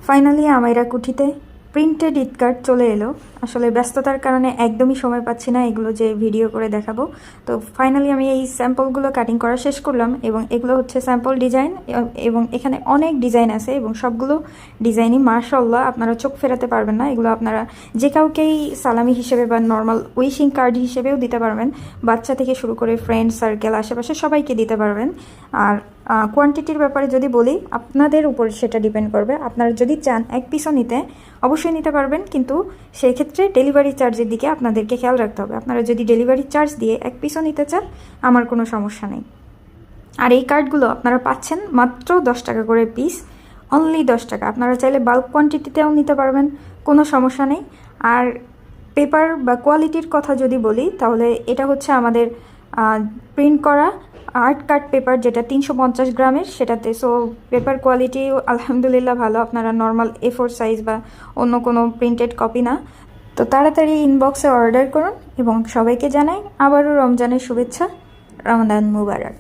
Finally আমেরা কুঠিতে printed Eid card চলে এলো। আসলে ব্যস্ততার কারণে একদমই সময় পাচ্ছি না এগুলো যে ভিডিও করে দেখাবো। তো ফাইনালি আমি এই স্যাম্পলগুলো কাটিং করা শেষ করলাম এবং এগুলো হচ্ছে স্যাম্পল ডিজাইন এবং এখানে অনেক ডিজাইন আছে এবং সবগুলো ডিজাইনই মাশাআল্লাহ, আপনারা চোখ ফেরাতে পারবেন না। এগুলো আপনারা যে কাউকেই সালামি হিসেবে বা নর্মাল উইশিং কার্ড হিসেবেও দিতে পারবেন, বাচ্চা থেকে শুরু করে ফ্রেন্ড সার্কেল আশেপাশে সবাইকে দিতে পারবেন। আর কোয়ান্টিটির ব্যাপারে যদি বলি, আপনাদের উপর সেটা ডিপেন্ড করবে। আপনারা যদি চান এক পিসও নিতে অবশ্যই নিতে পারবেন, কিন্তু সেই ক্ষেত্রে ডেলিভারি চার্জের দিকে আপনাদেরকে খেয়াল রাখতে হবে। আপনারা যদি ডেলিভারি চার্জ দিয়ে এক পিসও নিতে চান আমার কোনো সমস্যা নেই। আর এই কার্ডগুলো আপনারা পাচ্ছেন মাত্র 10 টাকা করে পিস, অনলি 10 টাকা। আপনারা চাইলে বাল্ক কোয়ান্টিটিতেও নিতে পারবেন, কোনো সমস্যা নেই। আর পেপার বা কোয়ালিটির কথা যদি বলি, তাহলে এটা হচ্ছে আমাদের প্রিন্ট করা আর্ট কার্ড পেপার, যেটা 350 গ্রামের সেটাতে। সো পেপার কোয়ালিটি আলহামদুলিল্লাহ ভালো, আপনারা নর্মাল A4 সাইজ বা অন্য কোনো প্রিন্টেড কপি না। তো তাড়াতাড়ি ইনবক্সে অর্ডার করুন এবং সবাইকে জানাই আবারও রমজানের শুভেচ্ছা। রমাদান মুবারক।